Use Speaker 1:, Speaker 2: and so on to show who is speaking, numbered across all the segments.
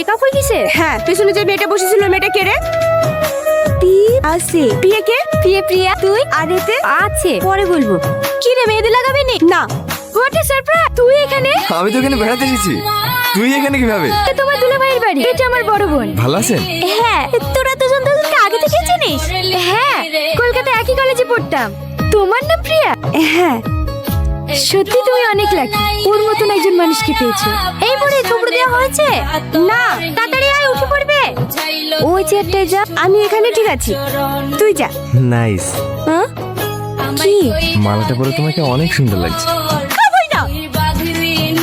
Speaker 1: Breakup হয়ে গেছে?
Speaker 2: হ্যাঁ, পেছনে যে মেয়েটা বসেছিল মেয়েটা কে রে? আছে প্রিয়া কে?
Speaker 1: প্রিয়া তুই?
Speaker 2: আর এতে
Speaker 1: আছে, পরে বলবো। কি রে, মেহেদি লাগাবি নি?
Speaker 2: না।
Speaker 1: What a surprise! তুই এখানে?
Speaker 3: আমি তো এখানে বেড়াতে এসেছি। তুই এখানে কিভাবে?
Speaker 1: এটা তোমার দুলা ভাইয়ের বাড়ি, এটা আমার বড় বোন।
Speaker 3: ভালো আছেন?
Speaker 1: হ্যাঁ, তোরা দুজন দুজনকে আগে থেকে চিনিস? হ্যাঁ, কলকাতায় একই কলেজে পড়তাম। তোমার নাম প্রিয়া?
Speaker 2: হ্যাঁ।
Speaker 1: সত্যি তুমি অনেক লাকি, ওর মতন একজন মানুষকে পেয়েছো। এই পরে থুবড়ে দেওয়া হয়েছে না, তাড়াতাড়ি আয়, উঠে পড়বে। ওই চেয়ারটায় যা।
Speaker 2: আমি এখানে ঠিক আছি, তুই যা।
Speaker 3: নাইস।
Speaker 1: হ্যাঁ?
Speaker 2: কি?
Speaker 3: মালাটা পরে তোমাকে অনেক সুন্দর লাগছে।
Speaker 1: খাবই না।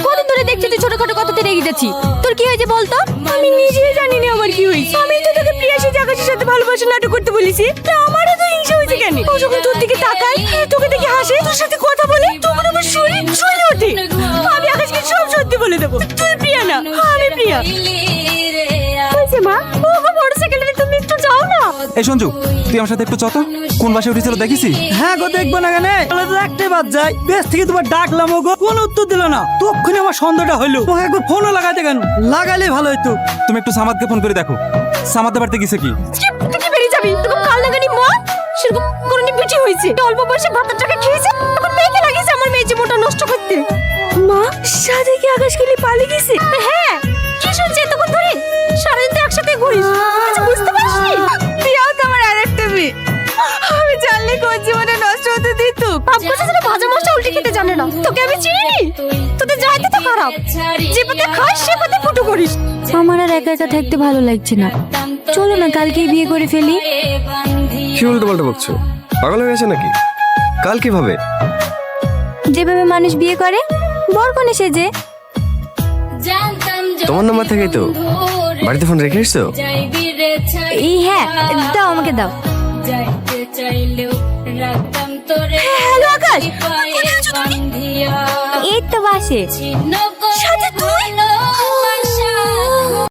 Speaker 1: কতদিন ধরে দেখছি তুই ছোটখাটো কথাতে রেগে যাচ্ছি। তোর কি হয়েছে বলতো?
Speaker 2: আমি নিজেই জানি না আমার কি হয়েছে। আমি তো তোকে প্রিয়াসী আকাশের সাথে ভালোবাসা নাটক করতে বলেছি, তা আমারও তো হিংসা হয়েছে কেন? ও যখন তোর দিকে তাকায়, তোকে দেখে হাসে, তোর সাথে কথা বলে, তখন আমার শরীর জ্বলে ওঠে। আমি আকাশকে সব সত্যি বলে দেবো। তুই প্রিয়া না, আমি প্রিয়া।
Speaker 1: হয়েছে মা, ও মোটরসাইকেলে তুমি একটু যাও না।
Speaker 4: এই সঞ্জু, তুই আমার সাথে একটু চত। কোন বাসে উঠেছিল দেখিস?
Speaker 5: হ্যাঁ গো, দেখবো না কেন? তো একটাই বাদ যায়, বেশ থেকে তোমার ডাকলাম, ও গো কোনো উত্তর দিল না। তখনই আমার সন্দেহটা হইলো, ওকে একবার ফোনও লাগাতে কেন? লাগালে ভালো হইতো।
Speaker 4: তুমি একটু সামাদকে ফোন করে দেখো, সামাদে বাড়িতে গেছে কি।
Speaker 2: তুই কি বেরিয়ে যাবি? তোকে কাল লাগানি মা সেরকম করনি পিঠি হয়েছে। অল্প বয়সে ভাতের টাকা খেয়েছে, এখন মেয়েকে লাগিয়েছে আমার মেয়ে জীবনটা নষ্ট করতে। মা, সাথে কি আকাশ খেলি পালিয়ে গেছে?
Speaker 1: হ্যাঁ, কি শুনছি এতক্ষণ ধরে? সারাদিন তো একসাথে ঘুরিস, কিছু বুঝতে পারছিস?
Speaker 2: প্রিয়াও তো আমার আরেকটা মেয়ে। আমি জানলে কোন জীবনে নষ্ট হতে দিত।
Speaker 1: পাপ করছে যেন ভাজা মাছটা উল্টে খেতে জানে না। তোকে আমি চিনি? তোদের যাইতে তো খারাপ, যে পথে খাস সে পথে ফুটো করিস। আমার আর একা একা থাকতে ভালো লাগছে না, চলো না কালকেই বিয়ে করে ফেলি।
Speaker 3: কি উল্টো পাল্টা বকছো? পাগল হয়ে গেছে নাকি? কাল কিভাবে?
Speaker 1: যেভাবে মানুষ বিয়ে করে, বরকনে সেজে।
Speaker 3: তোমার নাম্বার থেকেই তো বাড়িতে ফোন রেখে এসছো?
Speaker 1: এই হ্যাঁ, দাও আমাকে দাও।
Speaker 2: হ্যালো আকাশ,
Speaker 1: এই তো বাসে।
Speaker 2: সাথে